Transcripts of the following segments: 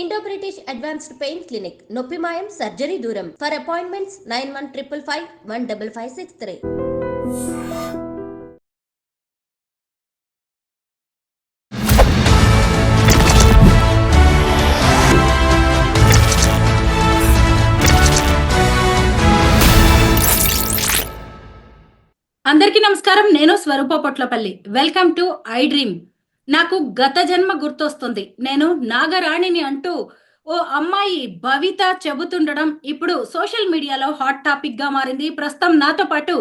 Indo British advanced pain clinic నొప్పి మాయం surgery దూరం. For appointments 9155515563. అందరికీ నమస్కారం. నేను Swarupa Potlapalli. Welcome to iDream. నాకు గత జన్మ గుర్తొస్తుంది. నేను నాగరాణిని అంటూ ఓ అమ్మాయి భవిత చెబుతుండడం ఇప్పుడు సోషల్ మీడియాలో హాట్ టాపిక్ గా మారింది. ప్రస్తుతం నాతో పాటు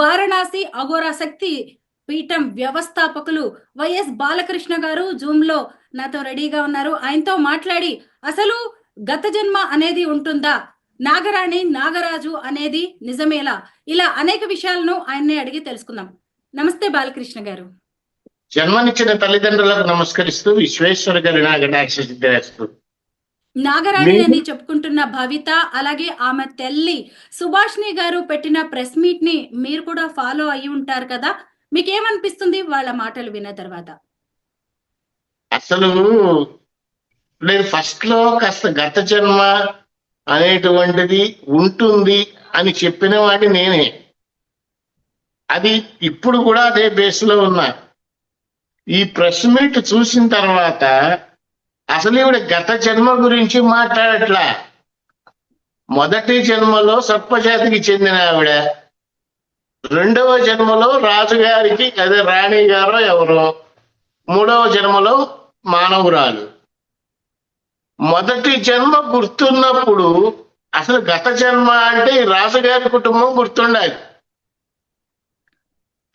వారణాసి అఘోరా శక్తి పీఠం వ్యవస్థాపకులు వైఎస్ బాలకృష్ణ గారు జూమ్ లో నాతో రెడీగా ఉన్నారు. ఆయనతో మాట్లాడి అసలు గత జన్మ అనేది ఉంటుందా, నాగరాణి నాగరాజు అనేది నిజమేలా, ఇలా అనేక విషయాలను ఆయన్నే అడిగి తెలుసుకుందాం. నమస్తే బాలకృష్ణ గారు. జన్మనిచ్చిన తల్లిదండ్రులకు నమస్కరిస్తూ విశ్వేశ్వర గారి నాగరాజు నాగరాణి అని చెప్పుకుంటున్న భవిత, అలాగే ఆమె తల్లి సుభాష్ని గారు పెట్టిన ప్రెస్ మీట్ ని మీరు కూడా ఫాలో అయ్యి ఉంటారు కదా, మీకేమనిపిస్తుంది వాళ్ళ మాటలు విన్న తర్వాత? అసలు నేను ఫస్ట్ లో కాస్త గత జన్మ అనేటువంటిది ఉంటుంది అని చెప్పిన వాడి నేనే. అది ఇప్పుడు కూడా అదే బేస్లో ఉన్నా. ఈ ప్రెస్ మీట్ చూసిన తర్వాత అసలు ఈవిడ గత జన్మ గురించి మాట్లాడట్లా. మొదటి జన్మలో సర్పజాతికి చెందిన ఆవిడ, రెండవ జన్మలో రాజుగారికి అదే రాణి గారో ఎవరో, మూడవ జన్మలో మానవురాలు. మొదటి జన్మ గుర్తున్నప్పుడు అసలు గత జన్మ అంటే ఈ రాజుగారి కుటుంబం గుర్తుండాలి.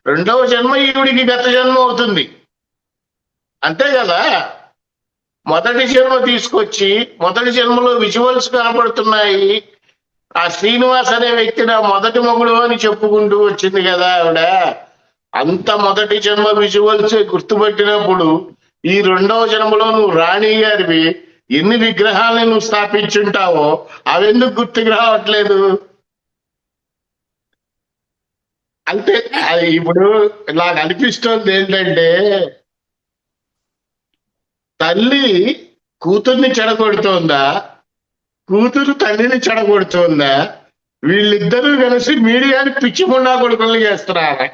రెండవ జన్మ ఈవిడికి గత జన్మ అవుతుంది, అంతే కదా. మొదటి జన్మ తీసుకొచ్చి మొదటి జన్మలో విజువల్స్ కనపడుతున్నాయి. ఆ శ్రీనివాస్ అనే వ్యక్తి నా మొదటి మొగుడు అని చెప్పుకుంటూ వచ్చింది కదా ఆవిడ. అంత మొదటి జన్మ విజువల్స్ గుర్తుపట్టినప్పుడు ఈ రెండవ జన్మలో నువ్వు రాణి గారివి ఎన్ని విగ్రహాలను నువ్వు స్థాపించుంటావో అవెందుకు గుర్తుకు రావట్లేదు? అంటే ఇప్పుడు నాకు అనిపిస్తుంది ఏంటంటే, తల్లి కూతుర్ని చెడగొడుతోందా, కూతురు తల్లిని చెడగొడుతోందా, వీళ్ళిద్దరూ కలిసి మీడియాని పిచ్చిముండా కొడుకులు చేస్తున్నారు.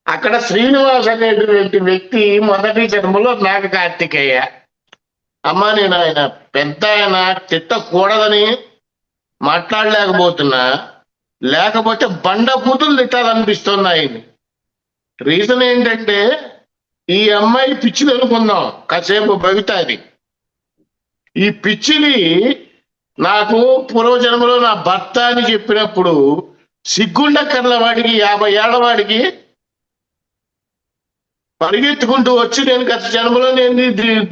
అక్కడ శ్రీనివాస్ అనేటువంటి వ్యక్తి మొదటి జన్మలో నాగ కార్తికేయ. అమ్మా నేను ఆయన పెద్ద ఆయన తిట్టకూడదని మాట్లాడలేకపోతున్నా, లేకపోతే బండ కూతులు తిట్టాలనిపిస్తుంది ఆయన్ని. రీజన్ ఏంటంటే ఈ అమ్మాయి పిచ్చిది అనుకుందాం కాసేపు భవిత. అది ఈ పిచ్చిని నాకు పూర్వజన్మలో నా భర్త అని చెప్పినప్పుడు సిగ్గుండక్కర్ల వాడికి 50 ఏళ్ల వాడికి పరిగెత్తుకుంటూ వచ్చి నేను గత జన్మలో నేను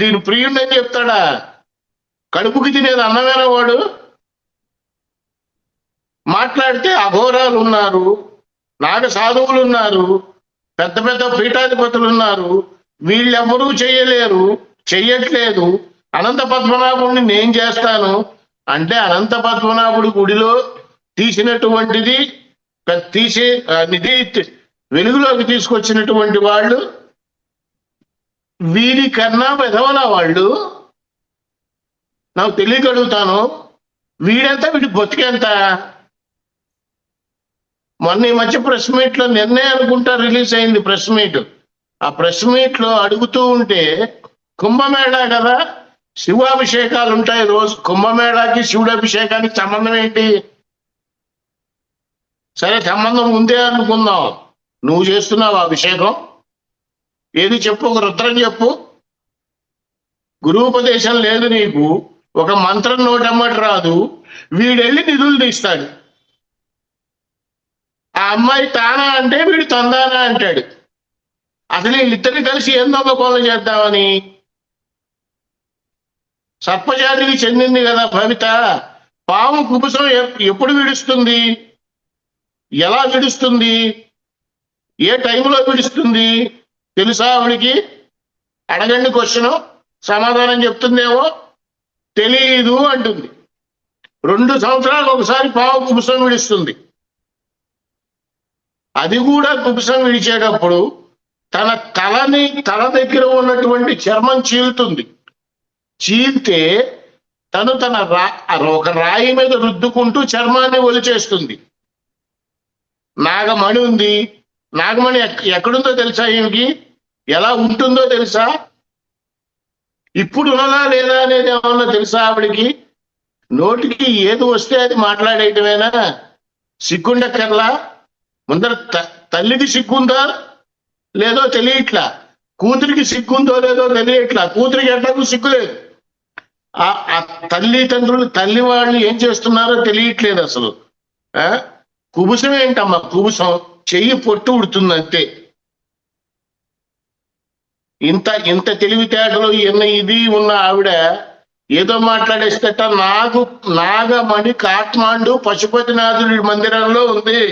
దీని ప్రియుడని చెప్తాడా? కడుపుకి తినేది అన్నమైన వాడు. మాట్లాడితే అఘోరాలు ఉన్నారు, నాగ సాధువులు ఉన్నారు, పెద్ద పెద్ద పీఠాధిపతులు ఉన్నారు, వీళ్ళెవ్వరూ చేయలేరు, చెయ్యట్లేదు. అనంత పద్మనాభుడిని నేను చేస్తాను అంటే అనంత పద్మనాభుడి గుడిలో తీసినటువంటిది నిధి వెలుగులోకి తీసుకొచ్చినటువంటి వాళ్ళు వీరికన్నా విధవన వాళ్ళు. నాకు తెలియగలుగుతాను వీడెంత, వీడి బతికెంత. మొన్న ఈ మధ్య ప్రెస్ మీట్ లో నిన్నే అనుకుంటా రిలీజ్ అయింది ప్రెస్ మీట్. ఆ ప్రెస్ మీట్ లో అడుగుతూ ఉంటే, కుంభమేళా కదా, శివాభిషేకాలు ఉంటాయి రోజు, కుంభమేళాకి శివుడు అభిషేకానికి సంబంధం ఏంటి? సరే సంబంధం ఉందే అనుకుందాం, నువ్వు చేస్తున్నావు అభిషేకం? ఏది చెప్పు, ఒక రుద్రం చెప్పు. గురూపదేశం లేదు నీకు, ఒక మంత్రం నోటమ్మటి రాదు. వీడెళ్ళి నిధులు తీస్తాడు. ఆ అమ్మాయి తానా అంటే వీడు తందానా అంటాడు. అసలు వీళ్ళిద్దరిని కలిసి ఏం దొంగకోలం చేద్దామని. సర్పజాతికి చెందింది కదా భవిత. పాము కుబుసం ఎప్పుడు విడుస్తుంది, ఎలా విడుస్తుంది, ఏ టైంలో విడుస్తుంది తెలుసా ఆవిడికి? అడగండి క్వశ్చను, సమాధానం చెప్తుందేమో. తెలీదు అంటుంది. 2 సంవత్సరాలకు ఒకసారి పాము కుబుసం విడుస్తుంది. అది కూడా కుబుసం విడిచేటప్పుడు తన తల దగ్గర ఉన్నటువంటి చర్మం చీలుతుంది. చీల్తే తను ఒక రాయి మీద రుద్దుకుంటూ చర్మాన్ని ఒలిచేస్తుంది. నాగమణి ఉంది. నాగమణి ఎక్కడుందో తెలుసా? ఈమెకి ఎలా ఉంటుందో తెలుసా? ఇప్పుడు ఉన్నదా లేదా అనేది ఏమన్నా తెలుసా ఆవిడికి? నోటికి ఏది వస్తే అది మాట్లాడేయటమేనా? సిగ్గుండక్కర్లా? ముందర తల్లికి సిగ్గుందా లేదో తెలియట్లా, కూతురికి సిగ్గుందో లేదో తెలియట్లా. కూతురికి ఎట్లాగూ సిగ్గులేదు. ఆ తల్లిదండ్రులు తల్లి వాళ్ళు ఏం చేస్తున్నారో తెలియట్లేదు అసలు. కుబుసం ఏంటమ్మా? కుబుసం చెయ్యి పొట్టు ఉడుతుంది అంతే. ఇంత తెలివితేటలు ఇది ఉన్న ఆవిడ ఏదో మాట్లాడేస్తట. నాగమణి కాఠ్మాండు పశుపతినాథుడి మందిరంలో ఉంది.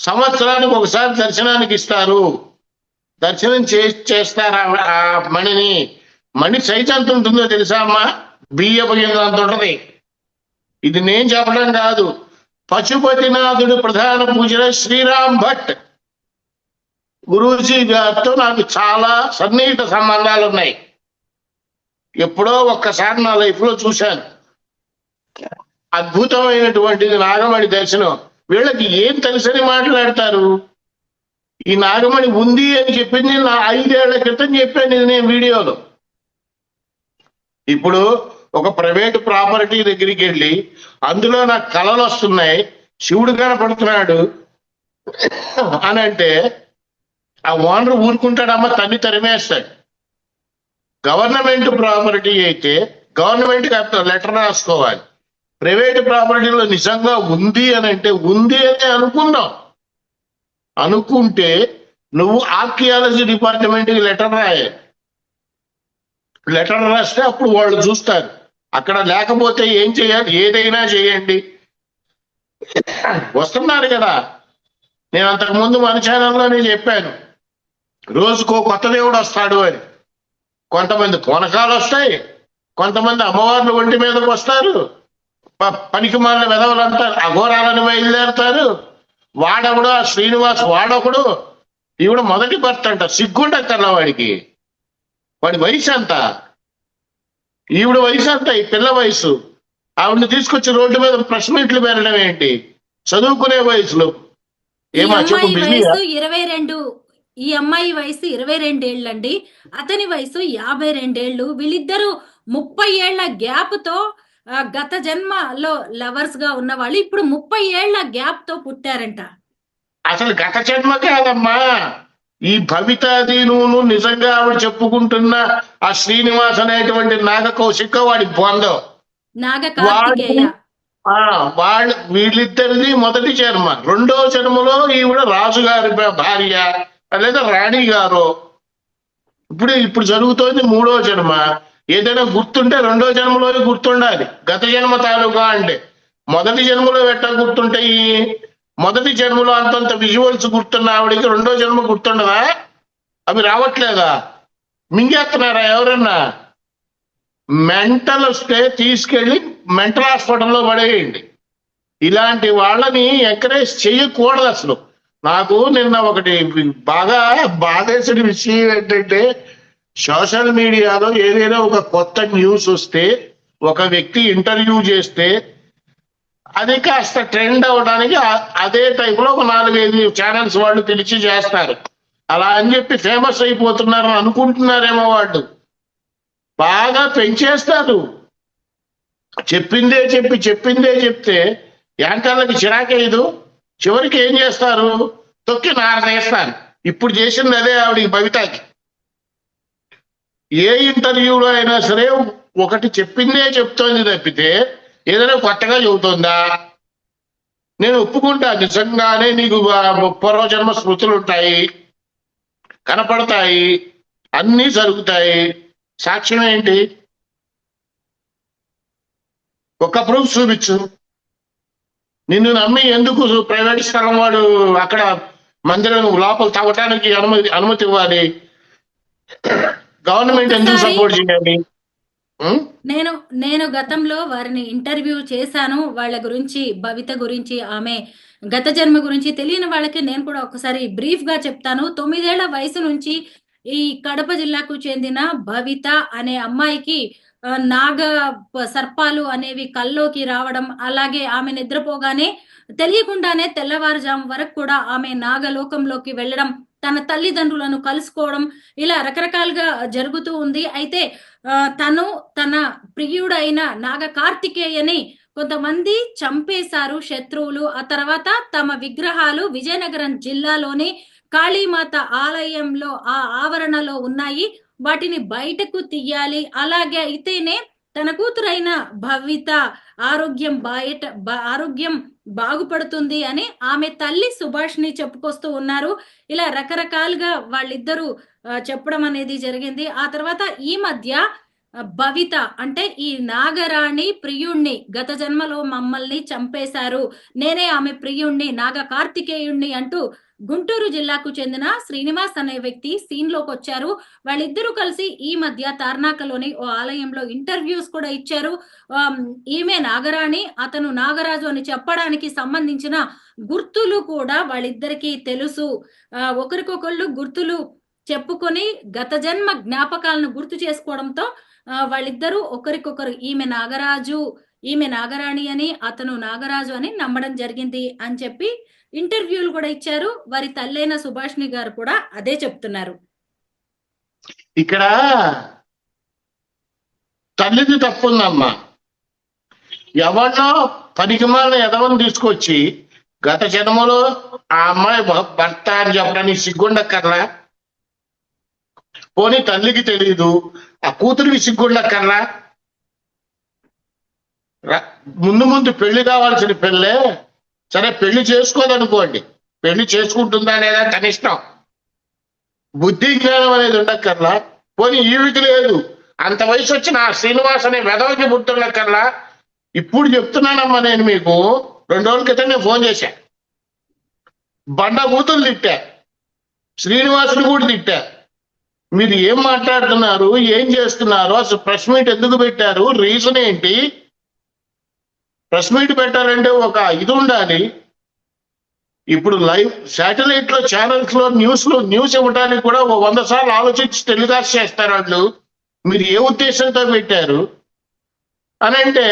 సంవత్సరానికి ఒకసారి దర్శనానికి ఇస్తారు. దర్శనం చేస్తారు ఆ మణిని. మణి సైజ్ ఎంత ఉంటుందో తెలుసా అమ్మా? బియ్యపు అంత ఉంటది. ఇది నేను చెప్పడం కాదు. పశుపతినాథుడి ప్రధాన పూజల శ్రీరామ్ భట్ గురూజీ గారితో నాకు చాలా సన్నిహిత సంబంధాలు ఉన్నాయి. ఎప్పుడో ఒక్కసారి నా లైఫ్ లో చూశాను. అద్భుతమైనటువంటిది నాగమణి దర్శనం. వీళ్ళకి ఏం తెలుసని మాట్లాడతారు? ఈ నాగమణి ఉంది అని చెప్పింది నా 5 ఏళ్ల క్రితం చెప్పాను ఇది నేను వీడియోలో. ఇప్పుడు ఒక ప్రైవేట్ ప్రాపర్టీ దగ్గరికి వెళ్ళి అందులో నాకు కళలు వస్తున్నాయి, శివుడు కనపడుతున్నాడు అని అంటే ఆ ఓనర్ ఊరుకుంటాడమ్మా? తన్ని తరిమేస్తాడు. గవర్నమెంట్ ప్రాపర్టీ అయితే గవర్నమెంట్ లెటర్ రాసుకోవాలి. ప్రైవేట్ ప్రాపర్టీలో నిజంగా ఉంది అని అంటే ఉంది అని అనుకున్నాం. అనుకుంటే నువ్వు ఆర్కియాలజీ డిపార్ట్మెంట్కి లెటర్ రాయాలి. లెటర్ రాస్తే అప్పుడు వాళ్ళు చూస్తారు. అక్కడ లేకపోతే ఏం చేయాలి? ఏదైనా చేయండి. వస్తున్నారు కదా. నేను అంతకుముందు మన ఛానల్లోనే చెప్పాను, రోజుకో కొత్త దేవుడు వస్తాడు అని. కొంతమంది పూనకాలు వస్తాయి, కొంతమంది అమ్మవార్లు ఒంటి మీదకి వస్తారు, పనికి మాలిన వెధవలంతా అఘోరాలను బయలుదేరుతారు. వాడొకడు ఆ శ్రీనివాస్ వాడొకడు. ఈవిడ మొదటి భర్త అంట. సిగ్గుండక్కర్లా వాడికి. వాడి వయసు అంత, ఈవిడ వయసు అంత, ఈ పిల్ల వయసు. ఆవిడని తీసుకొచ్చి రోడ్డు మీద ప్రెస్ మీట్లు పెరగడం ఏంటి? చదువుకునే వయసులో ఏమా చెప్పు? 22. ఈ అమ్మాయి వయసు 22 ఏళ్ళండి. అతని వయసు 52 ఏళ్ళు. వీళ్ళిద్దరూ 30 ఏళ్ల గ్యాప్ తో గత జన్మలో లవర్స్ గా ఉన్న వాళ్ళు ఇప్పుడు 30 ఏళ్ల గ్యాప్ తో పుట్టారంట. అసలు గత జన్మ కాదమ్మా. ఈ భవితాది నువ్వు నిజంగా ఆవిడ చెప్పుకుంటున్న ఆ శ్రీనివాస్ అనేటువంటి నాగ కౌశిక వాడి బొందం. నాగ కార్తికేయ వాళ్ళు వీళ్ళిద్దరిది మొదటి జన్మ. రెండో జన్మలో ఈవిడ రాజుగారి భార్య లేదా రాణి గారు. ఇప్పుడు జరుగుతోంది 3వ జన్మ. ఏదైనా గుర్తుంటే 2వ జన్మలో గుర్తుండాలి. గత జన్మ తాలూకా అంటే మొదటి జన్మలో ఎట్టా గుర్తుంటాయి? మొదటి జన్మలో అంతంత విజువల్స్ గుర్తున్న ఆవిడికి 2వ జన్మ గుర్తుండదా? అవి రావట్లేదా? మింగేస్తున్నారా ఎవరన్నా? మెంటల్ వస్తే తీసుకెళ్లి మెంటల్ హాస్పిటల్లో పడేయండి. ఇలాంటి వాళ్ళని ఎంకరేజ్ చేయకూడదు అసలు. నాకు నిన్న ఒకటి బాగా బాధేసిన విషయం ఏంటంటే, సోషల్ మీడియాలో ఏదైనా ఒక కొత్త న్యూస్ వస్తే, ఒక వ్యక్తి ఇంటర్వ్యూ చేస్తే అది కాస్త ట్రెండ్ అవడానికి అదే టైంలో ఒక 4-5 ఛానల్స్ వాళ్ళు పిలిచి చేస్తారు. అలా అని చెప్పి ఫేమస్ అయిపోతున్నారని అనుకుంటున్నారేమో వాళ్ళు. బాగా పెంచేస్తారు. చెప్పిందే చెప్తే యాంకర్లకి చిరాకేయదు. చివరికి ఏం చేస్తారు? తొక్కి నారదేస్తారు. ఇప్పుడు చేసింది అదే ఆవిడికి, భవితాకి. ఏ ఇంటర్వ్యూలో అయినా సరే ఒకటి చెప్పిందే చెప్తోంది తప్పితే ఏదైనా కొత్తగా చెబుతోందా? నేను ఒప్పుకుంటా, నిజంగానే నీకు పూర్వజన్మ స్మృతులు ఉంటాయి, కనపడతాయి, అన్నీ జరుగుతాయి. సాక్ష్యం ఏంటి? ఒక ప్రూఫ్ చూపించు. నిన్ను నమ్మి ఎందుకు ప్రైవేట్ స్థలం వాడు అక్కడ మందిరం లోపల తవ్వటానికి అనుమతి ఇవ్వాలి? గవర్నమెంట్ ఎందుకు సపోర్ట్ చేయాలి? నేను గతంలో వారిని ఇంటర్వ్యూ చేశాను. వాళ్ళ గురించి, భవిత గురించి, ఆమె గత జన్మ గురించి తెలియని వాళ్ళకి నేను కూడా ఒకసారి బ్రీఫ్ గా చెప్తాను. 9 ఏళ్ల వయసు నుంచి ఈ కడప జిల్లాకు చెందిన భవిత అనే అమ్మాయికి నాగ సర్పాలు అనేవి కల్లోకి రావడం, అలాగే ఆమె నిద్రపోగానే తెలియకుండానే తెల్లవారుజాము వరకు కూడా ఆమె నాగలోకంలోకి వెళ్ళడం, తన తల్లిదండ్రులను కలుసుకోవడం, ఇలా రకరకాలుగా జరుగుతూ ఉంది. అయితే తను తన ప్రియుడైన నాగ కార్తికేయని కొంతమంది చంపేశారు శత్రువులు. ఆ తర్వాత తమ విగ్రహాలు విజయనగరం జిల్లాలోని కాళీమాత ఆలయంలో ఆ ఆవరణలో ఉన్నాయి. వాటిని బయటకు తీయాలి. అలాగే అయితేనే తన కూతురైన భవిత ఆరోగ్యం బాగుపడుతుంది అని ఆమె తల్లి సుభాష్ని చెప్పుకొస్తూ ఉన్నారు. ఇలా రకరకాలుగా వాళ్ళిద్దరూ చెప్పడం అనేది జరిగింది. ఆ తర్వాత ఈ మధ్య భవిత అంటే ఈ నాగరాణి ప్రియుణ్ణి గత జన్మలో మమ్మల్ని చంపేశారు, నేనే ఆమె ప్రియుణ్ణి, నాగ కార్తికేయుణ్ణి అంటూ గుంటూరు జిల్లాకు చెందిన శ్రీనివాస్ అనే వ్యక్తి సీన్ లోకి వచ్చారు. వాళ్ళిద్దరూ కలిసి ఈ మధ్య తార్నాకలోని ఓ ఆలయంలో ఇంటర్వ్యూస్ కూడా ఇచ్చారు. ఈమె నాగరాణి, అతను నాగరాజు అని చెప్పడానికి సంబంధించిన గుర్తులు కూడా వాళ్ళిద్దరికీ తెలుసు. ఒకరికొకళ్ళు గుర్తులు చెప్పుకొని గత జన్మ జ్ఞాపకాలను గుర్తు చేసుకోవడంతో వాళ్ళిద్దరూ ఒకరికొకరు ఈమె నాగరాజు, ఈమె నాగరాణి అని, అతను నాగరాజు అని నమ్మడం జరిగింది అని చెప్పి ఇంటర్వ్యూలు కూడా ఇచ్చారు. వారి తల్లైన సుభాష్ని గారు కూడా అదే చెప్తున్నారు. ఇక్కడ తల్లిది తప్పుందమ్మా. ఎవరినో పనికిమాలిన ఎదవని తీసుకొచ్చి గత జన్మలో ఆ అమ్మాయి భర్త అని చెప్పడానికి సిగ్గుండక్కర్లా? పోనీ తల్లికి తెలియదు, ఆ కూతురికి సిగ్గుండక్కర్లా? ముందు పెళ్లి కావాల్సిన పెళ్ళే. సరే పెళ్లి చేసుకోదనుకోండి, పెళ్లి చేసుకుంటుందా లేదా తన ఇష్టం. బుద్ధి జ్ఞానం అనేది ఉండక్కర్లా? పోనీ ఈవికి లేదు, అంత వయసు వచ్చిన ఆ శ్రీనివాస్ అనే వెధవకి పుట్టినక్కర్లా? ఇప్పుడు చెప్తున్నానమ్మా, నేను మీకు 2 రోజుల క్రితం నేను ఫోన్ చేశా. బండ బూతులు తిట్టా, శ్రీనివాసుని కూడా తిట్టా. మీరు ఏం మాట్లాడుతున్నారు, ఏం చేస్తున్నారు, అసలు ప్రెస్ మీట్ ఎందుకు పెట్టారు, రీజన్ ఏంటి? ప్రెస్ మీట్ పెట్టాలంటే ఒక ఇది ఉండాలి. ఇప్పుడు లైవ్ శాటిలైట్ లో ఛానల్స్ లో న్యూస్ ఇవ్వడానికి కూడా 100 సార్లు ఆలోచించి టెలికాస్ట్ చేస్తారు వాళ్ళు. మీరు ఏ ఉద్దేశంతో పెట్టారు అని అంటే,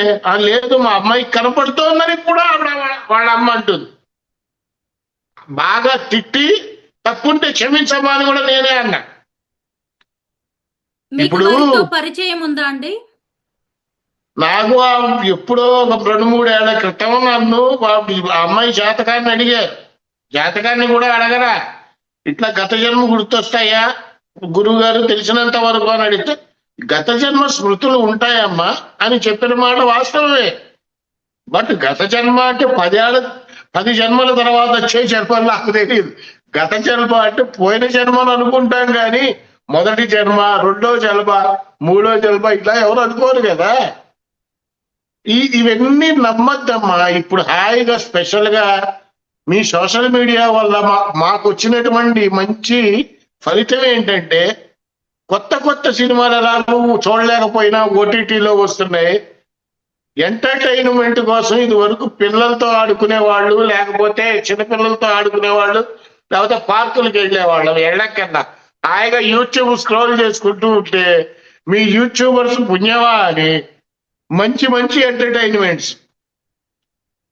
లేదు మా అమ్మాయికి కనపడుతోందని కూడా వాళ్ళ అమ్మ అంటుంది. బాగా తిట్టి తప్పుంటే క్షమించమా అని కూడా నేనే అన్నా. ఇప్పుడు పరిచయం ఉందా అండి? నాకు ఎప్పుడో ఒక 2-3 ఏళ్ల క్రితం నన్ను అమ్మాయి జాతకాన్ని అడిగారు. జాతకాన్ని కూడా అడగరా, ఇట్లా గత జన్మ గుర్తొస్తాయా గురువు గారు తెలిసినంత వరకు అని అడిగితే, గత జన్మ స్మృతులు ఉంటాయమ్మా అని చెప్పిన మాట వాస్తవమే. బట్ గత జన్మ అంటే 10 జన్మల తర్వాత వచ్చే జన్మలు నాకు తెలియదు. గత జన్మ అంటే పోయిన జన్మలు అనుకుంటాం కానీ మొదటి జన్మ, 2వ జన్మ, 3వ జన్మ ఇట్లా ఎవరు అనుకోరు కదా. ఇవన్నీ నమ్మద్దమ్మా. ఇప్పుడు హాయిగా స్పెషల్ గా మీ సోషల్ మీడియా వల్ల మాకు వచ్చినటువంటి మంచి ఫలితం ఏంటంటే, కొత్త సినిమాలు ఎలాగో చూడలేకపోయినా ఓటీటీలో వస్తున్నాయి. ఎంటర్టైన్మెంట్ కోసం ఇది వరకు పిల్లలతో ఆడుకునేవాళ్ళు, లేకపోతే చిన్నపిల్లలతో ఆడుకునేవాళ్ళు, లేకపోతే పార్కులకు వెళ్ళేవాళ్ళం. వెళ్ళక్కర్లా, హాయిగా యూట్యూబ్ స్క్రోల్ చేసుకుంటూ ఉంటే మీ యూట్యూబర్స్ పుణ్యమా అని మంచి ఎంటర్టైన్మెంట్స్.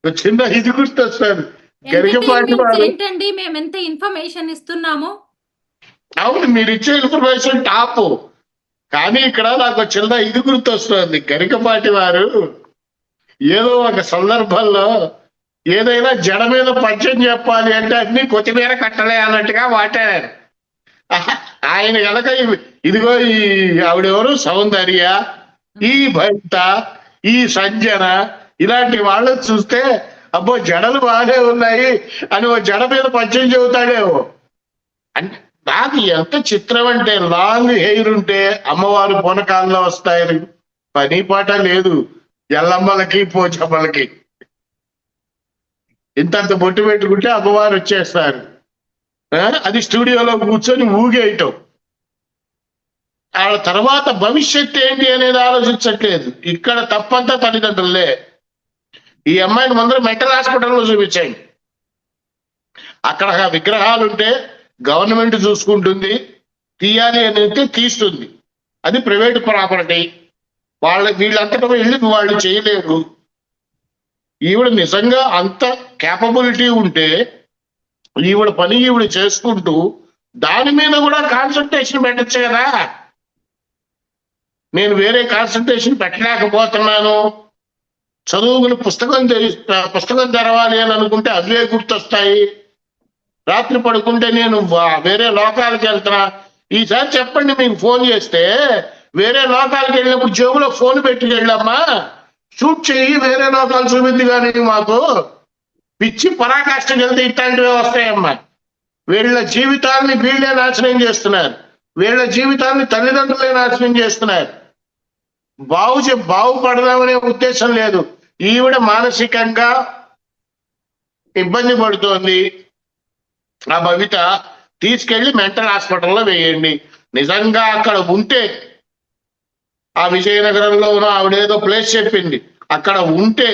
చిన్న ఇది గుర్తొస్తారు, గరికపాటి వారు. ఏంటండి మేము ఎంత ఇన్ఫర్మేషన్ ఇస్తున్నాము? అవును, మీరు ఇచ్చే ఇన్ఫర్మేషన్ టాప్. కానీ ఇక్కడ నాకు చిన్న ఇది గుర్తొస్తుంది. గరికపాటి వారు ఏదో ఒక సందర్భంలో ఏదైనా జడ మీద పద్యం చెప్పాలి అంటే అన్ని కొత్తిమీర కట్టలే అన్నట్టుగా మాట్లాడారు. ఆయన కనుక ఇదిగో ఈ ఆవిడెవరు, సౌందర్య, ఈ భవిత, ఈ సంజన, ఇలాంటి వాళ్ళని చూస్తే అబ్బో జడలు బాగానే ఉన్నాయి అని ఓ జడ మీద పద్యం చెబుతాడేమో. అంటే నాకు ఎంత చిత్రం అంటే, లాంగ్ హెయిర్ ఉంటే అమ్మవారు పూనకాల్లో వస్తాయని పని పాట లేదు ఎల్లమ్మలకి పోచమ్మలకి. ఇంతంత బొట్టు పెట్టుకుంటే అమ్మవారు వచ్చేస్తారు. అది స్టూడియోలో కూర్చొని ఊగేయటం. ఆ తర్వాత భవిష్యత్తు ఏంటి అనేది ఆలోచించట్లేదు. ఇక్కడ తప్పంతా తల్లిదండ్రులే. ఈ అమ్మాయిని ముందర మెంటల్ హాస్పిటల్లో చూపించండి. అక్కడ విగ్రహాలు ఉంటే గవర్నమెంట్ చూసుకుంటుంది, తీయాలి అని అయితే తీస్తుంది. అది ప్రైవేట్ ప్రాపర్టీ. వీళ్ళంతటా వెళ్ళి వాళ్ళు చేయలేరు. ఈవిడ నిజంగా అంత క్యాపబిలిటీ ఉంటే ఈవిడ పని ఈవిడ చేసుకుంటూ దాని మీద కూడా కాన్సన్ట్రేషన్ పెట్టచ్చు కదా. నేను వేరే కాన్సన్ట్రేషన్ పెట్టలేకపోతున్నాను, చదువుకుని పుస్తకం తెరవాలి అని అనుకుంటే అవే గుర్తొస్తాయి. రాత్రి పడుకుంటే నేను వేరే లోకాలకు వెళ్తున్నా. ఈసారి చెప్పండి, మీకు ఫోన్ చేస్తే వేరే లోకాలకు వెళ్ళినప్పుడు జేబులో ఫోన్ పెట్టుకెళ్ళమ్మా, షూట్ చెయ్యి, వేరే లోకాలు చూపింది కానీ మాకు పిచ్చి పరాకాష్ఠకి వెళ్తే ఇట్లాంటివే వస్తాయమ్మా. వీళ్ళ జీవితాన్ని వీళ్ళే నాశనం చేస్తున్నారు, వీళ్ళ జీవితాన్ని తల్లిదండ్రులే నాశనం చేస్తున్నారు. బాగుపడదామనే ఉద్దేశం లేదు. ఈవిడ మానసికంగా ఇబ్బంది పడుతోంది. ఆ భవిత తీసుకెళ్లి మెంటల్ హాస్పిటల్లో వేయండి. నిజంగా అక్కడ ఉంటే, ఆ విజయనగరంలో ఉన్న ఆవిడేదో ప్లేస్ చెప్పింది, అక్కడ ఉంటే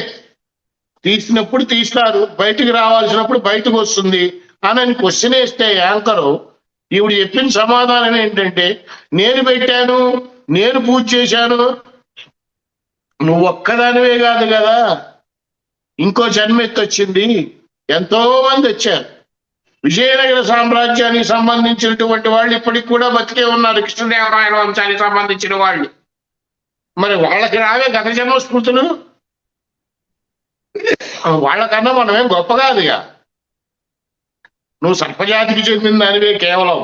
తీసినప్పుడు తీస్తారు, బయటికి రావాల్సినప్పుడు బయటకు వస్తుంది అని క్వశ్చన్ వేస్తే యాంకరు ఈవిడ చెప్పిన సమాధానం ఏంటంటే, నేను పెట్టాను, నేను పూజ చేశాను. నువ్వు ఒక్కదానివే కాదు కదా, ఇంకో జన్మెత్తొచ్చింది, ఎంతో మంది వచ్చారు. విజయనగర సామ్రాజ్యానికి సంబంధించినటువంటి వాళ్ళు ఇప్పటికి కూడా బతికే ఉన్నారు, కృష్ణదేవరాయల వంశానికి సంబంధించిన వాళ్ళు. మరి వాళ్ళకి రావే గత జన్మ స్మృతులు? వాళ్ళకన్నా మనమేం గొప్ప కాదుగా. నువ్వు సర్పజాతికి చెందిన దానివే కేవలం.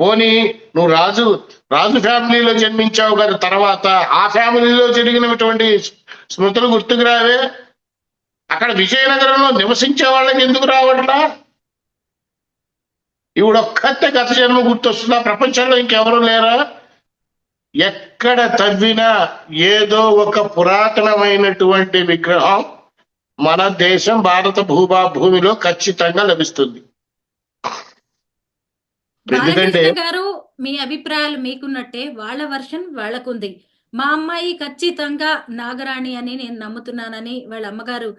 పోనీ నువ్వు రాజు ఫ్యామిలీలో జన్మించావు కదా, తర్వాత ఆ ఫ్యామిలీలో జరిగినటువంటి స్మృతులు గుర్తుకు రావే? అక్కడ విజయనగరంలో నివసించే వాళ్ళకి ఎందుకు రావట్లా? ఈవిడొక్కతే గత జన్మ గుర్తొస్తుందా? ప్రపంచంలో ఇంకెవరు లేరా? ఎక్కడ తవ్వినా ఏదో ఒక పురాతనమైనటువంటి విగ్రహం మన దేశం భారత భూమిలో ఖచ్చితంగా లభిస్తుంది. ఎందుకంటే బాలకృష్ణ గారు, మీ అభిప్రాయాలు మీకున్నట్టే వాళ్ళ వర్షన్ వాళ్ళకుంది. మా అమ్మాయి ఖచ్చితంగా నాగరాణి అని నేను నమ్ముతున్నానని వాళ్ళ అమ్మగారు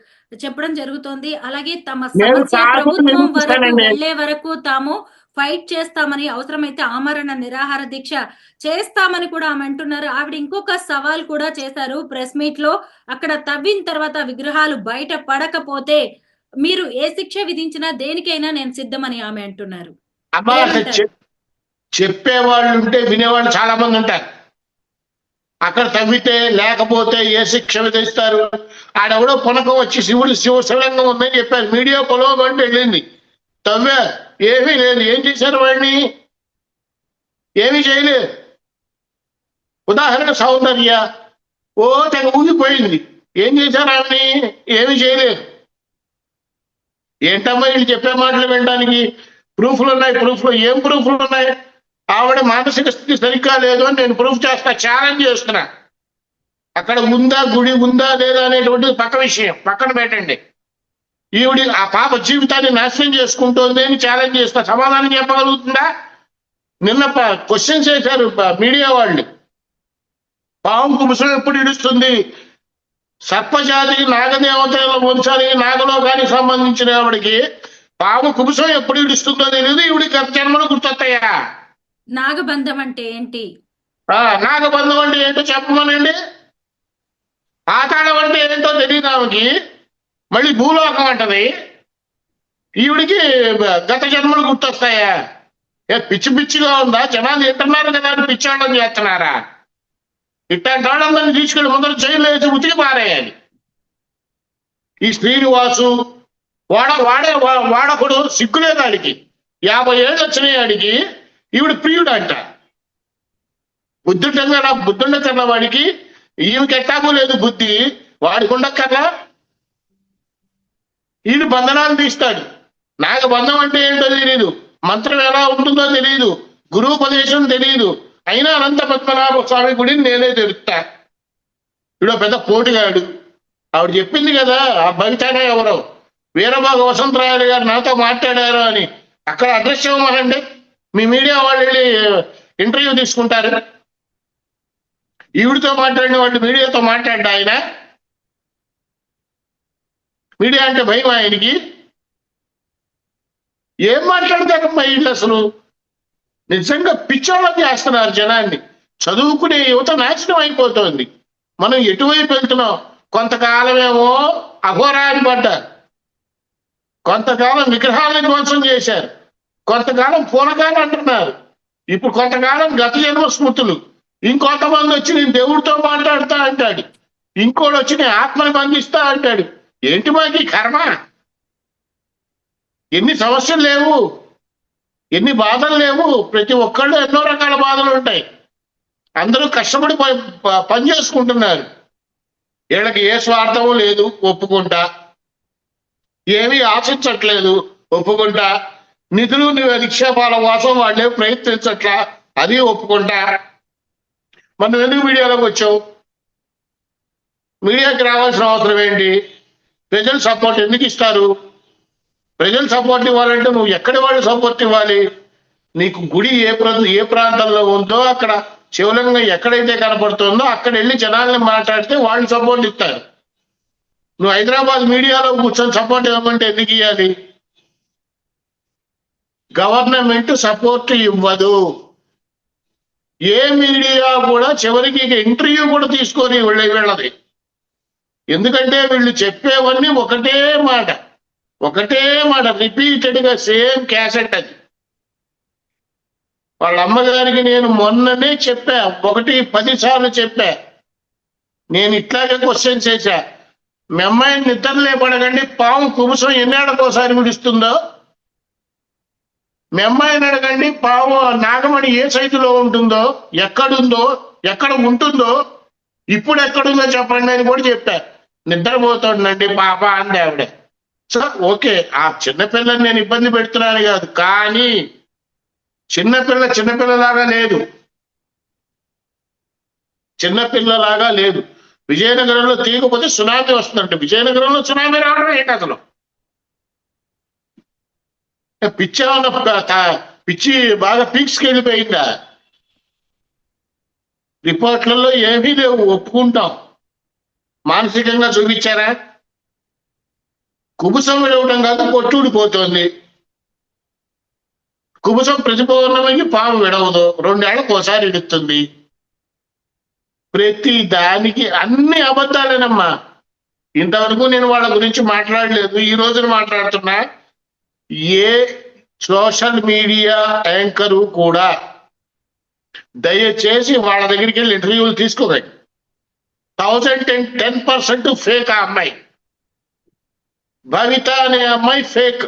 చెప్పడం జరుగుతోంది. అలాగే తమ సమస్య ప్రభుత్వం వరకు వెళ్లే వరకు తాము ఫైట్ చేస్తామని, అవసరమైతే ఆమరణ నిరాహార దీక్ష చేస్తామని కూడా ఆమె అంటున్నారు. ఆవిడ ఇంకొక సవాల్ కూడా చేశారు ప్రెస్ మీట్ లో. అక్కడ తవ్విన తర్వాత విగ్రహాలు బయట పడకపోతే మీరు ఏ శిక్ష విధించినా దేనికైనా నేను సిద్ధమని ఆమె అంటున్నారు. చెప్పేవాళ్ళు ఉంటే వినేవాళ్ళు చాలా మంది ఉంటారు. అక్కడ తవ్వితే లేకపోతే ఏ శిక్ష విధిస్తారు? ఆడెవడో పునకం వచ్చి శివలింగం ఉందని చెప్పారు, మీడియా పొలవమంటే వెళ్ళింది, తవ్వా, ఏమీ లేదు. ఏం చేశారు వాడిని? ఏమీ చేయలేదు. ఉదాహరణ సౌందర్య తెగ ఊగిపోయింది, ఏం చేశారు ఆమెని? ఏమీ చేయలేదు. ఏంటమ్మా వీళ్ళు చెప్పే మాటలు వినడానికి? ప్రూఫ్లు ఉన్నాయి. ఏం ప్రూఫ్లు ఉన్నాయి? ఆవిడ మానసిక స్థితి సరిగ్గా లేదు అని నేను ప్రూఫ్ చేస్తా, ఛాలెంజ్ చేస్తున్నా. అక్కడ గుడి ఉందా లేదా అనేటువంటిది పక్క విషయం, పక్కన పెట్టండి. ఈవిడి ఆ పాప జీవితాన్ని నాశనం చేసుకుంటోంది అని ఛాలెంజ్ చేస్తా. సమాధానం చెప్పగలుగుతుందా? నిన్న క్వశ్చన్స్ చేశారు మీడియా వాళ్ళు, పాము కుబుసం ఎప్పుడు ఇడుస్తుంది? సర్పజాతికి, నాగదేవతల వంశానికి, నాగలోకానికి సంబంధించిన ఆవిడికి పాము కుబుసం ఎప్పుడు ఇడుస్తుందో తెలియదు, ఈవిడికి గత జన్మలు గుర్తొస్తాయా? నాగబంధం అంటే ఏంటి? నాగబంధం అంటే ఏంటో చెప్పమనండి. పాతాళం అంటే ఏంటో తెలియదు ఆమెకి, మళ్ళీ భూలోకం అంటది. ఈవిడికి గత జన్మలు గుర్తొస్తాయా? పిచ్చిగా ఉందా? జనాలు తింటున్నారు కదా అని పిచ్చాళ్ళని చేస్తున్నారా? ఇట్లాంటి వాళ్ళందరినీ తీసుకెళ్ళి ముందర జైలు వేసి ఉతికి పారేయాలి. ఈ శ్రీనివాసు వాడకుడు సిగ్గులేదు ఆడికి, 50 ఏళ్ళు వచ్చినాయి ఆడికి. ఈవిడ ప్రియుడు అంట. బుద్ధుండకన్నా వాడికి, ఈమెకి ఎట్టాగూ లేదు బుద్ధి, వాడికి ఉండక్కర్లా. ఈయన బంధనాలు తీస్తాడు. నాగబంధం అంటే ఏంటో తెలియదు, మంత్రం ఎలా ఉంటుందో తెలియదు, గురువుపదేశం తెలియదు. అయినా అనంత పద్మనాభ స్వామి గుడిని నేనే తెలుస్తా. ఈడో పెద్ద పోటుగాడు. ఆవిడ చెప్పింది కదా, ఆ భవితానే ఎవరో వీరబాగ వసంతరాయలు గారు నాతో మాట్లాడారు అని. అక్కడ అడ్రస్ ఇవ్వమనండి, మీ మీడియా వాళ్ళు వెళ్ళి ఇంటర్వ్యూ తీసుకుంటారు. ఈవిడితో మాట్లాడిన వాళ్ళు మీడియాతో మాట్లాడ్డా ఆయన? మీడియా అంటే భయం ఆయనకి? ఏం మాట్లాడతారమ్మా వీళ్ళు అసలు? నిజంగా పిచ్చోళ్ళ చేస్తున్నారు జనాన్ని. చదువుకునే యువత నాశనం అయిపోతుంది. మనం ఎటువైపు వెళ్తున్నాం? కొంతకాలమేమో అఘోరాన్ని పడ్డారు, కొంతకాలం విగ్రహాలను ధ్వంసం చేశారు, కొంతకాలం పూనకాలు అంటున్నారు, ఇప్పుడు కొంతకాలం గత జన్మ స్మృతులు, ఇంకొంతమంది వచ్చి నేను దేవుడితో మాట్లాడుతా అంటాడు, ఇంకోటి వచ్చి నేను ఆత్మని బంధిస్తా అంటాడు. ఏంటి మాకు ఈ కర్మ? ఎన్ని సమస్యలు లేవు, ఎన్ని బాధలు లేవు. ప్రతి ఒక్కళ్ళు ఎన్నో రకాల బాధలు ఉంటాయి. అందరూ కష్టపడి పని చేసుకుంటున్నారు. వీళ్ళకి ఏ స్వార్థము లేదు, ఒప్పుకుంటా. ఏమీ ఆశించట్లేదు, ఒప్పుకుంటా. నిధులు నిక్షేపాల కోసం వాళ్ళే ప్రయత్నించట్లా, అది ఒప్పుకుంటా. మనం ఎందుకు మీడియాలోకి వచ్చావు? మీడియాకి రావాల్సిన అవసరం ఏంటి? ప్రజలు సపోర్ట్ ఎందుకు ఇస్తారు? ప్రజలు సపోర్ట్ ఇవ్వాలంటే నువ్వు ఎక్కడి వాళ్ళు సపోర్ట్ ఇవ్వాలి? నీకు గుడి ఏ ప్రాంతంలో ఉందో, అక్కడ శివలింగం ఎక్కడైతే కనపడుతుందో అక్కడ వెళ్ళి జనాల్ని మాట్లాడితే వాళ్ళు సపోర్ట్ ఇస్తారు. నువ్వు హైదరాబాద్ మీడియాలో కూర్చొని సపోర్ట్ ఇవ్వమంటే ఎందుకు ఇవ్వాలి? గవర్నమెంట్ సపోర్ట్ ఇవ్వదు. ఏ మీడియా కూడా చివరికి ఇంటర్వ్యూ కూడా తీసుకొని వీళ్ళది. ఎందుకంటే వీళ్ళు చెప్పేవన్నీ ఒకటే మాట రిపీటెడ్ గా సేమ్ క్యాసెట్. అది వాళ్ళ అమ్మగారికి నేను మొన్ననే చెప్పా, 10 సార్లు చెప్పా. నేను ఇట్లాగే క్వశ్చన్ చేశా. మీ అమ్మాయిని నిద్రలే పడకండి, పాము కుబుసం ఎన్నేళ్ళకోసారి విడుస్తుందో. మీ అమ్మాయిని అడగండి, పాము నాగమణి ఏ సైజులో ఉంటుందో, ఎక్కడుందో, ఎక్కడ ఉంటుందో, ఇప్పుడు ఎక్కడుందో చెప్పండి అని కూడా చెప్పా. నిద్రపోతుండండి పాప అంది ఆవిడ. సో ఓకే, ఆ చిన్నపిల్లని నేను ఇబ్బంది పెడుతున్నాను కాదు, కానీ చిన్నపిల్లలాగా లేదు. విజయనగరంలో తీయకపోతే సునామీ వస్తుందంటే విజయనగరంలో సునామీ రావడం ఏంటి అసలు? పిచ్చి బాగా పీక్స్కి వెళ్ళిపోయిందా? రిపోర్ట్లలో ఏమీ లేవు, ఒప్పుకుంటాం. మానసికంగా చూపించారా? కుబుసం విడవడం కాదు, పొట్టుడిపోతుంది. కుబుసం ప్రతి పౌర్ణమికి పాము విడవదు, 2 ఏళ్లకు ఒకసారి ఇడుతుంది. ప్రతి దానికి అన్ని అబద్ధాలేనమ్మా. ఇంతవరకు నేను వాళ్ళ గురించి మాట్లాడలేదు, ఈ రోజున మాట్లాడుతున్నా. ఏ సోషల్ మీడియా యాంకరు కూడా దయచేసి వాళ్ళ దగ్గరికి వెళ్ళి ఇంటర్వ్యూలు తీసుకోకండి. 1010% ఫేక్. ఆ అమ్మాయి భవిత అనే అమ్మాయి ఫేక్.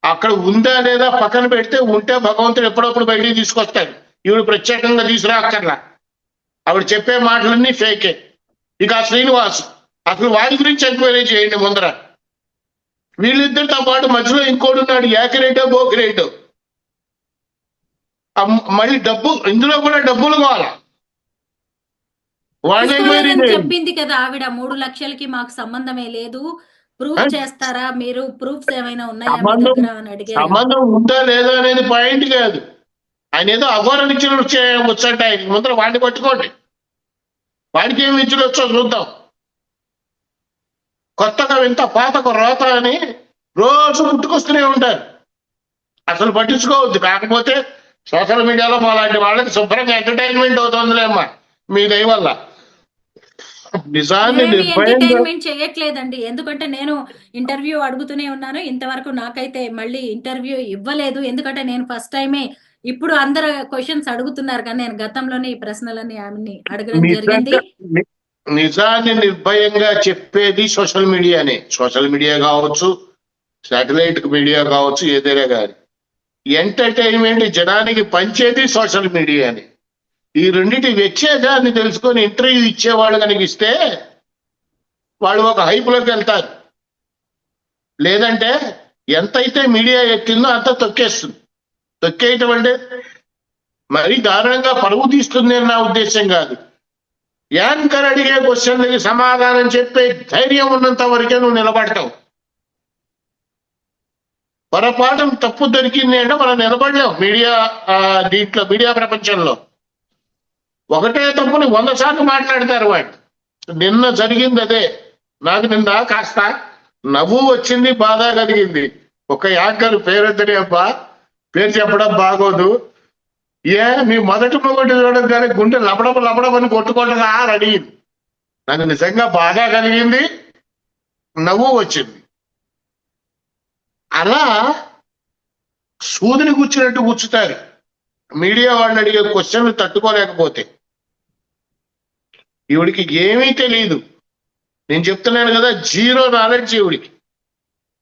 అక్కడ ఉందా లేదా పక్కన పెడితే, ఉంటే భగవంతుడు ఎప్పుడప్పుడు బయటికి తీసుకొస్తాడు. ఈవిడ ప్రత్యేకంగా తీసుకురాక్కర్లా. ఆవిడ చెప్పే మాటలన్నీ ఫేకే. ఇక ఆ శ్రీనివాస్, అసలు వాడి గురించి ఎంక్వైరీ చేయండి ముందర. వీళ్ళిద్దరితో పాటు మధ్యలో ఇంకోటి ఉన్నాడు, యాకిరేటో బోకిరేటో. మళ్ళీ డబ్బు, ఇందులో కూడా డబ్బులు కావాలా? చెప్పింది కదా ఆవిడ, 3 లక్షలకి మాకు సంబంధమే లేదు, ప్రూఫ్ చేస్తారా మీరు, ప్రూఫ్స్ ఏమైనా ఉన్నాయా మీ దగ్గర అని అడిగారు. సంబంధం ఉందా లేదా అనేది పాయింట్ కాదు. ఆయన ఏదో అఘోర నిచ్చులు వచ్చాట, ఆయన ముందర వాడిని పట్టుకోండి. వాడికి ఏమి నిచ్చులు వచ్చో చూద్దాం. కొత్తగా ఇంత పాతకు రోత అని రోజు పుట్టుకొస్తూనే ఉంటారు. అసలు పట్టించుకోవద్దు. కాకపోతే సోషల్ మీడియాలో మాలాంటి వాళ్ళకి శుభ్రంగా ఎంటర్టైన్మెంట్ అవుతుందిలేమ్మా మీ దయ వల్ల. నిజాన్ని ఎంటర్టైన్మెంట్ చేయట్లేదండి, ఎందుకంటే నేను ఇంటర్వ్యూ అడుగుతూనే ఉన్నాను. ఇంతవరకు నాకైతే మళ్ళీ ఇంటర్వ్యూ ఇవ్వలేదు, ఎందుకంటే నేను ఫస్ట్ టైమే. ఇప్పుడు అందరు క్వశ్చన్స్ అడుగుతున్నారు కానీ నేను గతంలోనే ఈ ప్రశ్నలని ఆమెని అడగడం జరిగింది. నిజాన్ని నిర్భయంగా చెప్పేది సోషల్ మీడియానే. సోషల్ మీడియా కావచ్చు, శాటిలైట్ మీడియా కావచ్చు, ఏదైనా కానీ ఎంటర్టైన్మెంట్ జనానికి పంచేది సోషల్ మీడియాని. ఈ రెండింటి వ్యత్యాసాన్ని తెలుసుకొని ఇంటర్వ్యూ ఇచ్చేవాళ్ళు కనుక ఇస్తే వాళ్ళు ఒక హైప్లోకి వెళ్తారు. లేదంటే ఎంతైతే మీడియా ఎక్కిందో అంత తొక్కేస్తుంది. తొక్కేయటం అంటే మరీ దారుణంగా పరువు తీస్తుంది అని నా ఉద్దేశం కాదు. యాంకర్ అడిగే క్వశ్చన్లకి సమాధానం చెప్పే ధైర్యం ఉన్నంత వరకే నువ్వు నిలబడతావు. పొరపాటు తప్పు దొరికింది అంటే మనం నిలబడలేం. మీడియా ప్రపంచంలో ఒకటే తప్పుని 100 సార్లు మాట్లాడతారు వాడు. నిన్న జరిగింది అదే. నాకు నిన్న కాస్త నవ్వు వచ్చింది, బాధ కలిగింది. ఒక యాంకర్ పేరొద్దని అబ్బా, పేరు చెప్పడం బాగోదు, మీ మొదటి మొగటి చూడగానే గుండె లబడమని కొట్టుకోవటం అడిగింది. నాకు నిజంగా బాగా కలిగింది, నవ్వు వచ్చింది. అలా సూదిని కూర్చున్నట్టు కూర్చుతారు మీడియా వాళ్ళు అడిగే క్వశ్చన్లు తట్టుకోలేకపోతే. ఈవిడికి ఏమీ తెలియదు, నేను చెప్తున్నాను కదా, జీరో నాలెడ్జ్ ఈవిడికి.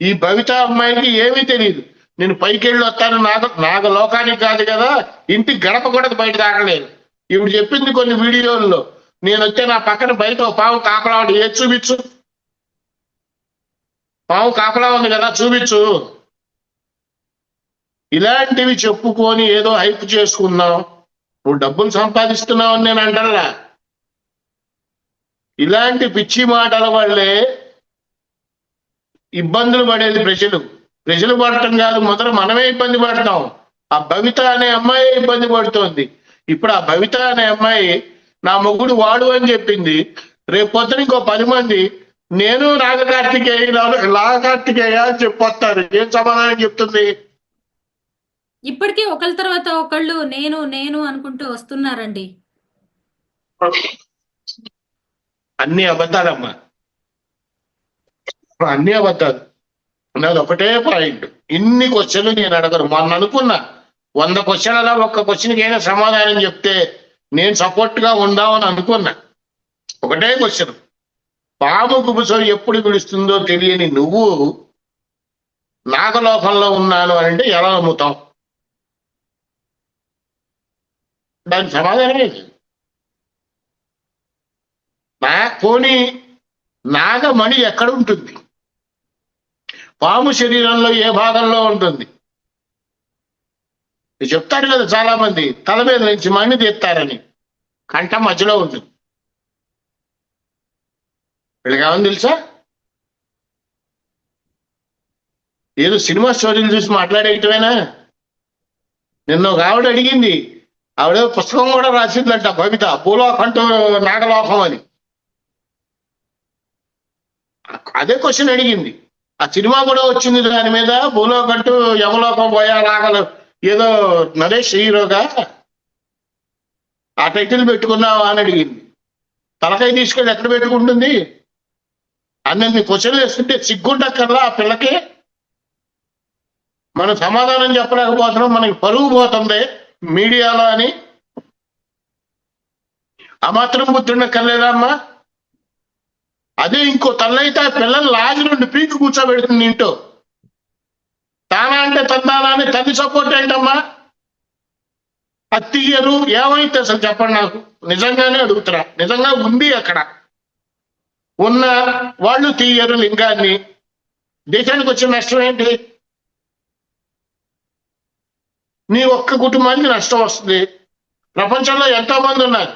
ఈ భవిత అమ్మాయికి ఏమీ తెలియదు. నేను పైకి వెళ్ళి వస్తాను నాకు లోకానికి కాదు కదా, ఇంటి గడప కూడా బయట దాకలేదు. ఈవిడ చెప్పింది కొన్ని వీడియోల్లో, నేను వచ్చే నా పక్కన బయట పాము కాపలా ఉంది, ఏది చూపించు, పాము కాపలా ఉంది కదా చూపించు. ఇలాంటివి చెప్పుకొని ఏదో హైప్ చేసుకున్నావు, నువ్వు డబ్బులు సంపాదిస్తున్నావు అని నేను అంటల్లా. ఇలాంటి పిచ్చి మాటల వల్లే ఇబ్బందులు పడేది ప్రజలు పడటం కాదు, మొదలు మనమే ఇబ్బంది పడతాం. ఆ భవిత అనే అమ్మాయి ఇబ్బంది పడుతోంది. ఇప్పుడు ఆ భవిత అనే అమ్మాయి నా మొగుడు వాడు అని చెప్పింది. రేపు పొద్దున ఇంకో 10 మంది నేను నాగకార్తికేయ అని చెప్పొస్తారు. ఏం సమాధానం చెప్తుంది? ఇప్పటికీ ఒకళ్ళ తర్వాత ఒకళ్ళు నేను నేను అనుకుంటూ వస్తున్నారండి. అన్ని అబద్ధాలమ్మా, అన్ని అబద్ధాలు. నాది ఒకటే పాయింట్, ఇన్ని క్వశ్చన్లు నేను అడగను. మొన్న అనుకున్నా 100 క్వశ్చన్లలో ఒక్క క్వశ్చన్కి అయినా సమాధానం చెప్తే నేను సపోర్ట్ గా ఉందామని అనుకున్నా. ఒకటే క్వశ్చన్, పాము కుబుసో ఎప్పుడు పిలుస్తుందో తెలియని నువ్వు నాగలోకంలో ఉన్నాను అంటే ఎలా నమ్ముతావు? దానికి సమాధానమే పోనీ నాగమణి ఎక్కడ ఉంటుంది? పాము శరీరంలో ఏ భాగంలో ఉంటుంది? చెప్తారు కదా చాలా మంది, తల మీద నుంచి మణి తీస్తారని, కంఠం మధ్యలో ఉంటుంది. వీళ్ళకి ఏమని తెలుసా? ఏదో సినిమా స్టోరీలు చూసి మాట్లాడేయటమేనా? నిన్న ఒక ఆవిడ అడిగింది, ఆవిడ పుస్తకం కూడా రాసిందంట భవిత, భూలోకంటూ నాగలోకం అని. అదే క్వశ్చన్ అడిగింది. ఆ సినిమా కూడా వచ్చింది దాని మీద, భూలోకంటూ యమలోకం పోయా నాగలు, ఏదో నరేష్ హీరోగా ఆ టైటిల్ పెట్టుకున్నావా అని అడిగింది. తలకాయ తీసుకెళ్ళి ఎక్కడ పెట్టుకుంటుంది? అన్నీ క్వశ్చన్లు వేస్తుంటే సిగ్గుంటక్కర్లా ఆ పిల్లకి? మనం సమాధానం చెప్పలేకపోతున్నాం, మనకి పరుగు పోతుంది మీడియాలో అని. ఆ మాత్రం బుద్ధుండక్కర్లేదా అమ్మా? అదే ఇంకో తల్లైతే ఆ పిల్లలు లాగి నుండి పీకి కూర్చోబెడుతుంది ఇంటో. తానా అంటే తందానా అని తల్లి సపోర్ట్ ఏంటమ్మా? అది తీయరు ఏమైతే అసలు చెప్పండి నాకు, నిజంగానే అడుగుతున్నా. నిజంగా ఉంది అక్కడ ఉన్న వాళ్ళు తీయరు లింగాన్ని. దేశానికి వచ్చిన నష్టం ఏంటి? నీ ఒక్క కుటుంబానికి నష్టం వస్తుంది. ప్రపంచంలో ఎంతో మంది ఉన్నారు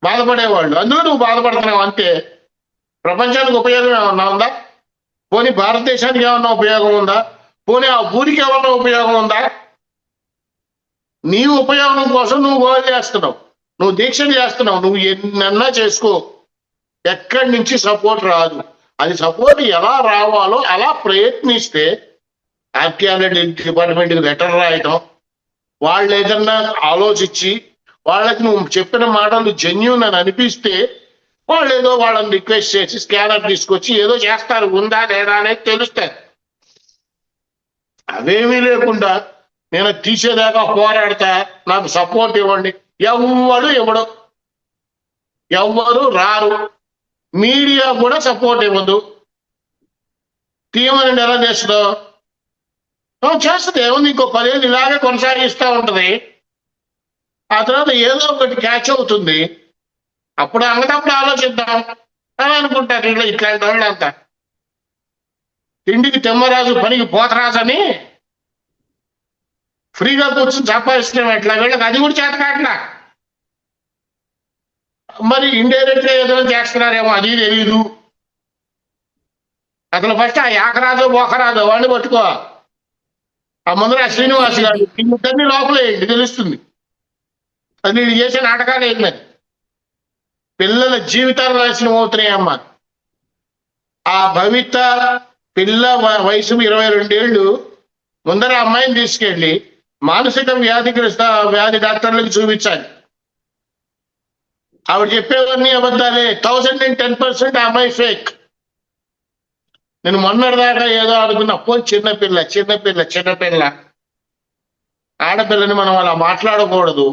బాధపడేవాళ్ళు, అందులో నువ్వు బాధపడుతున్నావు అంతే. ప్రపంచానికి ఉపయోగం ఏమన్నా ఉందా? పోనీ భారతదేశానికి ఏమన్నా ఉపయోగం ఉందా? పోనీ ఆ ఊరికి ఏమన్నా ఉపయోగం ఉందా? నీ ఉపయోగం కోసం నువ్వు గోల్ చేస్తున్నావు, నువ్వు దీక్షలు చేస్తున్నావు, నువ్వు ఎన్నన్నా చేసుకో, ఎక్కడి నుంచి సపోర్ట్ రాదు. అది సపోర్ట్ ఎలా రావాలో అలా ప్రయత్నిస్తే ఆర్కియాలజీ డిపార్ట్మెంట్కి లెటర్ రాయటం, వాళ్ళు ఏదన్నా ఆలోచించి వాళ్ళకి నువ్వు చెప్పిన మాటలు జెన్యూన్ అని అనిపిస్తే వాళ్ళు ఏదో వాళ్ళని రిక్వెస్ట్ చేసి స్కానర్ తీసుకొచ్చి ఏదో చేస్తారు, ఉందా లేదా అనేది తెలుస్తారు. అవేమీ లేకుండా నేను తీసేదాకా పోరాడతా, నాకు సపోర్ట్ ఇవ్వండి, ఎవ్వరు రారు. మీడియా కూడా సపోర్ట్ ఇవ్వదు. తీయమని ఎలా చేస్తుందో చేస్తుంది, ఏముంది, ఇంకో 10 ఏళ్ళు ఇలాగే కొనసాగిస్తూ ఉంటది. ఆ తర్వాత ఏదో ఒకటి క్యాచ్ అవుతుంది, అప్పుడు అంగటప్పుడు ఆలోచిద్దాం అని అనుకుంటారు. ఇట్లాంటి వాళ్ళు అంతా తిండికి తెమ్మరాజు పనికి పోతరాజు అని ఫ్రీగా కూర్చొని సంపాదిస్తున్నాం. ఎట్లా వీళ్ళకి అది కూడా చేత కావట్లా. మరి ఇండైరెక్ట్ గా ఏదో చేస్తున్నారేమో అది తెలీదు. అసలు ఫస్ట్ ఆ యాకరాజు బోకరాజు వాడిని పట్టుకో, ఆ ముందర శ్రీనివాస్ గారు, ఇద్దరిని లోపలే తెలుస్తుంది అది నేను చేసే నాటకాలు ఏంటని. పిల్లల జీవితాలు నాశనం అవుతున్నాయమ్మా. ఆ భవిత పిల్ల వయసు 22 ఏళ్ళు, ముందర అమ్మాయిని తీసుకెళ్ళి మానసిక వ్యాధి డాక్టర్లకు చూపించాలి. ఆవిడ చెప్పేవన్నీ అబద్ధాలే. 1010% ఆ అమ్మాయి ఫేక్. నేను మొన్నటిదాకా ఏదో అనుకున్నా, చిన్నపిల్ల ఆడపిల్లని మనం అలా మాట్లాడకూడదు.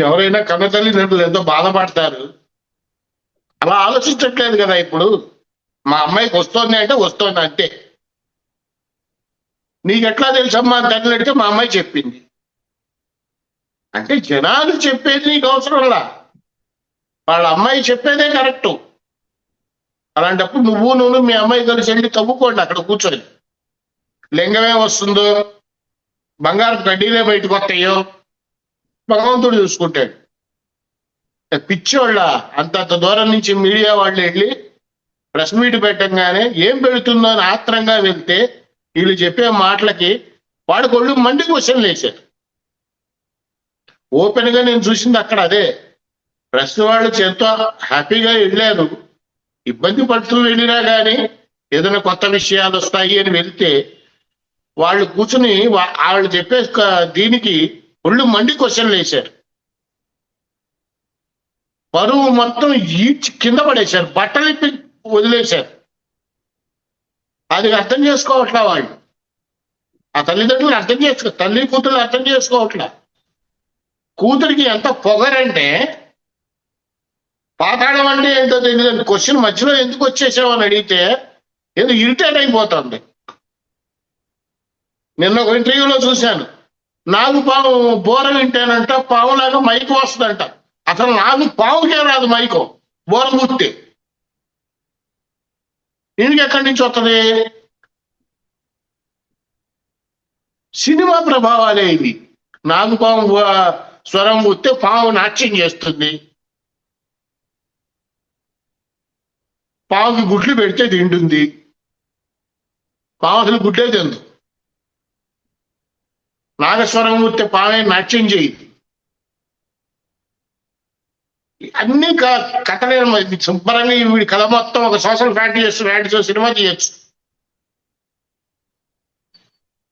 ఎవరైనా కన్న తల్లిదండ్రులు ఎంతో బాధపడతారు. అలా ఆలోచించట్లేదు కదా ఇప్పుడు. మా అమ్మాయికి వస్తోంది అంటే వస్తోంది అంతే. నీకెట్లా తెలుసమ్మా అని తల్లి అడిగితే మా అమ్మాయి చెప్పింది. అంటే జనాలు చెప్పేది నీకు అవసరంలా, వాళ్ళ అమ్మాయి చెప్పేదే కరెక్టు. అలాంటప్పుడు నువ్వు మీ అమ్మాయి కలిసి వెళ్ళి తవ్వుకోండి అక్కడ కూర్చొని. లింగమే వస్తుందో, బంగారు గడ్డీలే బయటకు వస్తాయో భగవంతుడు చూసుకుంటాడు. పిచ్చోళ్ళ అంత దూరం నుంచి మీడియా వాళ్ళు వెళ్ళి ప్రెస్ మీట్ పెట్టంగానే ఏం పెడుతుందో అని ఆత్రంగా వెళ్తే వీళ్ళు చెప్పే మాటలకి వాడు కొళ్ళు మండి క్వశ్చన్లు వేశారు. ఓపెన్ గా నేను చూసింది అక్కడ అదే. ప్రెస్ వాళ్ళు ఎంతో హ్యాపీగా వెళ్ళారు. ఇబ్బంది పడుతూ వెళ్ళినా కానీ ఏదైనా కొత్త విషయాలు వస్తాయి అని వెళ్తే వాళ్ళు కూర్చుని వాళ్ళు చెప్పే దీనికి ఒళ్ళు మండి క్వశ్చన్లు వేశారు. పరువు మొత్తం ఈడ్చి కింద పడేశారు, బట్టలు వదిలేశారు. అది అర్థం చేసుకోవట్లా వాళ్ళు. ఆ తల్లిదండ్రులు తల్లి కూతురు అర్థం చేసుకోవట్లా. కూతురికి ఎంత పొగరంటే, పాతాళం అంటే ఏంటో తెలియదండి. క్వశ్చన్ మధ్యలో ఎందుకు వచ్చేసావు అని అడిగితే ఏదో ఇరిటేట్ అయిపోతుంది. నిన్న ఒక ఇంటర్వ్యూలో చూశాను, నాగుపాము బోర వింటేనంట పావులాగా మైకు వస్తుందంట. అసలు పావుకే రాదు మైకు, బోర గుర్తి ఇంటికి ఎక్కడి నుంచి వస్తుంది? సినిమా ప్రభావాలే ఇవి. నాగుపాము స్వరం గుర్తే పాము నాట్యం చేస్తుంది, పావుకి గుడ్లు పెడితే తింటుంది. పాము అసలు గుడ్లే తిందు. నాగస్వరం గుర్తే పామే నాట్యం చేయదు. అన్ని కథలేరు. శుభ్రంగా వీడి కథ మొత్తం ఒక సోషల్ ఫ్యాక్టరీ సినిమా చేయొచ్చు.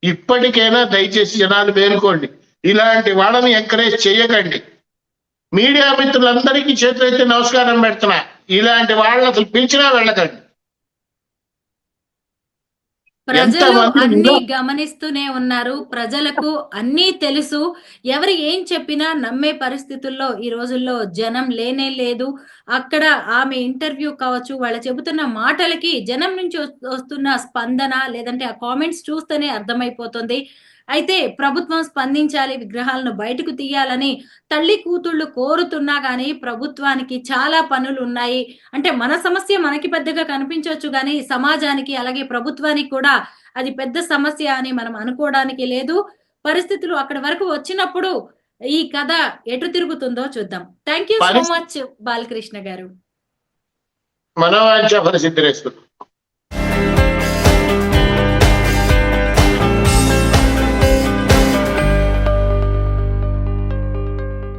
ఇప్పటికైనా దయచేసి జనాలు మేలుకోండి, ఇలాంటి వాళ్ళని ఎంకరేజ్ చేయకండి. మీడియా మిత్రులందరికీ చేతులైతే నమస్కారం పెడుతున్నా, ఇలాంటి వాళ్ళని అసలు పిలిచినా వెళ్ళకండి. ప్రజలు అన్ని గమనిస్తూనే ఉన్నారు. ప్రజలకు అన్నీ తెలుసు. ఎవరు ఏం చెప్పినా నమ్మే పరిస్థితుల్లో ఈ రోజుల్లో జనం లేనే లేదు. అక్కడ ఆమె ఇంటర్వ్యూ కావచ్చు, వాళ్ళు చెబుతున్న మాటలకి జనం నుంచి వస్తున్న స్పందన, లేదంటే ఆ కామెంట్స్ చూస్తేనే అర్థమైపోతుంది. అయితే ప్రభుత్వం స్పందించాలి, విగ్రహాలను బయటకు తీయాలని తల్లి కూతుళ్ళు కోరుతున్నా గానీ ప్రభుత్వానికి చాలా పనులు ఉన్నాయి. అంటే మన సమస్య మనకి పెద్దగా కనిపించవచ్చు గానీ సమాజానికి అలాగే ప్రభుత్వానికి కూడా అది పెద్ద సమస్య అని మనం అనుకోవడానికి లేదు. పరిస్థితులు అక్కడి వరకు వచ్చినప్పుడు ఈ కథ ఎటు తిరుగుతుందో చూద్దాం. Thank you so much Balakrishna గారు. మనోవాంఛ ఫలసిద్ధిరస్తు.